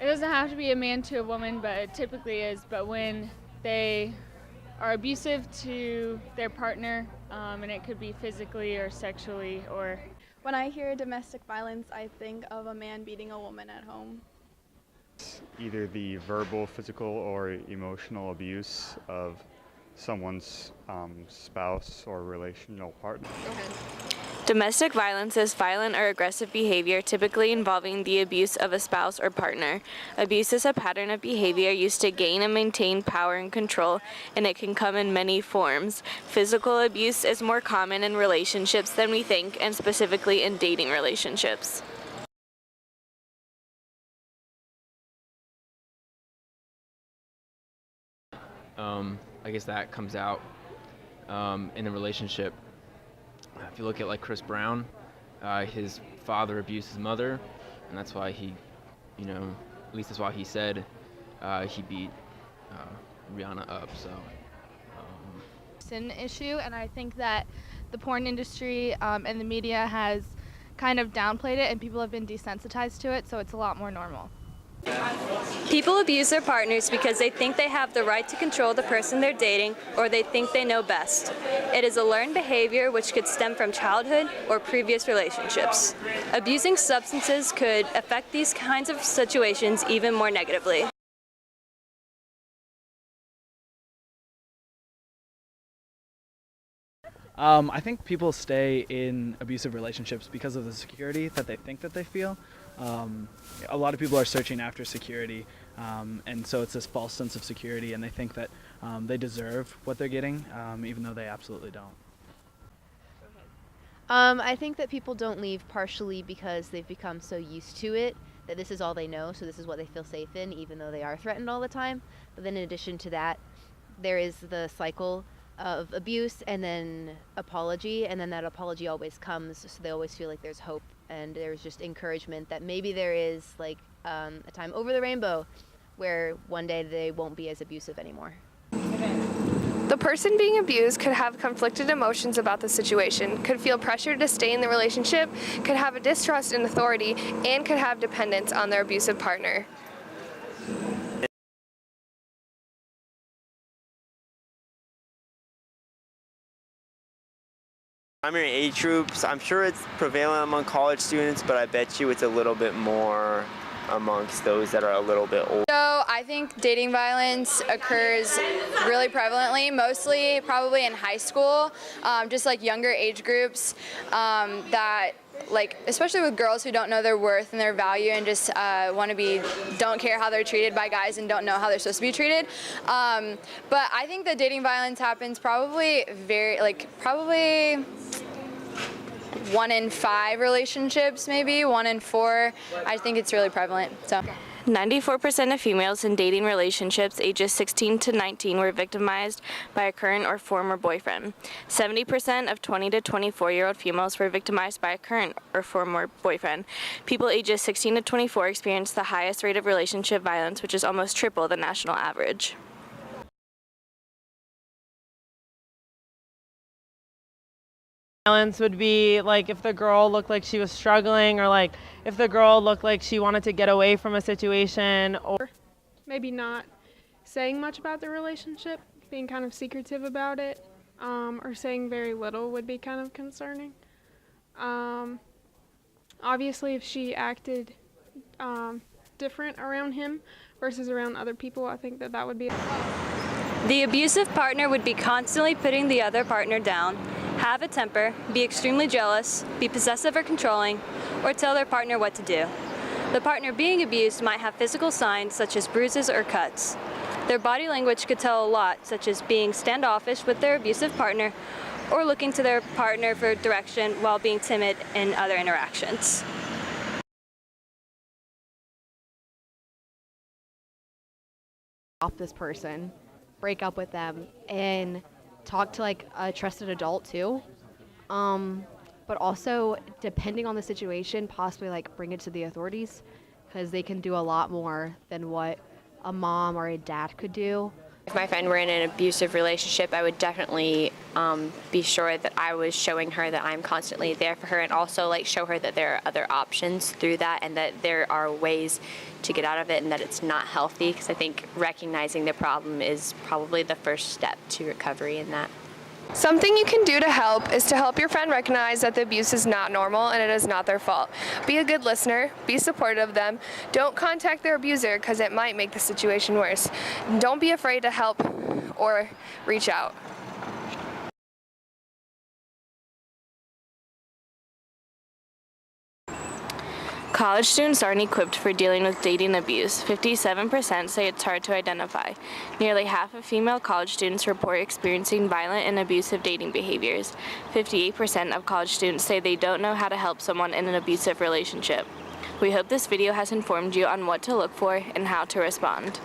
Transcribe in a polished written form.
It doesn't have to be a man to a woman, but it typically is. But when they are abusive to their partner, and it could be physically or sexually or. When I hear domestic violence, I think of a man beating a woman at home. Either the verbal, physical, or emotional abuse of someone's spouse or relational partner. Domestic violence is violent or aggressive behavior typically involving the abuse of a spouse or partner. Abuse is a pattern of behavior used to gain and maintain power and control, and it can come in many forms. Physical abuse is more common in relationships than we think, and specifically in dating relationships. I guess that comes out in a relationship. If you look at like Chris Brown, his father abused his mother, and that's why he, at least that's why he said he beat Rihanna up. So. It's an issue, and I think that the porn industry and the media has kind of downplayed it, and people have been desensitized to it, so it's a lot more normal. People abuse their partners because they think they have the right to control the person they're dating, or they think they know best. It is a learned behavior which could stem from childhood or previous relationships. Abusing substances could affect these kinds of situations even more negatively. I think people stay in abusive relationships because of the security that they think that they feel. A lot of people are searching after security, and so it's this false sense of security, and they think that they deserve what they're getting, even though they absolutely don't. I think that people don't leave partially because they've become so used to it that this is all they know, so this is what they feel safe in, even though they are threatened all the time. But then in addition to that, there is the cycle of abuse and then apology, and then that apology always comes, so they always feel like there's hope and there's just encouragement that maybe there is like a time over the rainbow where one day they won't be as abusive anymore. The person being abused could have conflicted emotions about the situation, could feel pressure to stay in the relationship, could have a distrust in authority, and could have dependence on their abusive partner. Primary age groups, I'm sure it's prevalent among college students, but I bet you it's a little bit more amongst those that are a little bit older. So I think dating violence occurs really prevalently, mostly probably in high school, just like younger age groups that like, especially with girls who don't know their worth and their value and just don't care how they're treated by guys and don't know how they're supposed to be treated. But I think that dating violence happens probably probably 1 in 5 relationships, maybe 1 in 4. I think it's really prevalent. So. 94% of females in dating relationships ages 16 to 19 were victimized by a current or former boyfriend. 70% of 20 to 24-year-old females were victimized by a current or former boyfriend. People ages 16 to 24 experience the highest rate of relationship violence, which is almost triple the national average. Violence would be like if the girl looked like she was struggling, or like if the girl looked like she wanted to get away from a situation, or maybe not saying much about the relationship, being kind of secretive about it, or saying very little would be kind of concerning. Obviously, if she acted different around him versus around other people, I think that would be. The abusive partner would be constantly putting the other partner down, have a temper, be extremely jealous, be possessive or controlling, or tell their partner what to do. The partner being abused might have physical signs such as bruises or cuts. Their body language could tell a lot, such as being standoffish with their abusive partner or looking to their partner for direction while being timid in other interactions. Off this person, break up with them, and talk to like a trusted adult too, but also depending on the situation, possibly like bring it to the authorities, because they can do a lot more than what a mom or a dad could do. If my friend were in an abusive relationship, I would definitely be sure that I was showing her that I'm constantly there for her, and also like show her that there are other options through that and that there are ways to get out of it and that it's not healthy, because I think recognizing the problem is probably the first step to recovery in that. Something you can do to help is to help your friend recognize that the abuse is not normal and it is not their fault. Be a good listener, be supportive of them, don't contact their abuser because it might make the situation worse. Don't be afraid to help or reach out. College students aren't equipped for dealing with dating abuse. 57% say it's hard to identify. Nearly half of female college students report experiencing violent and abusive dating behaviors. 58% of college students say they don't know how to help someone in an abusive relationship. We hope this video has informed you on what to look for and how to respond.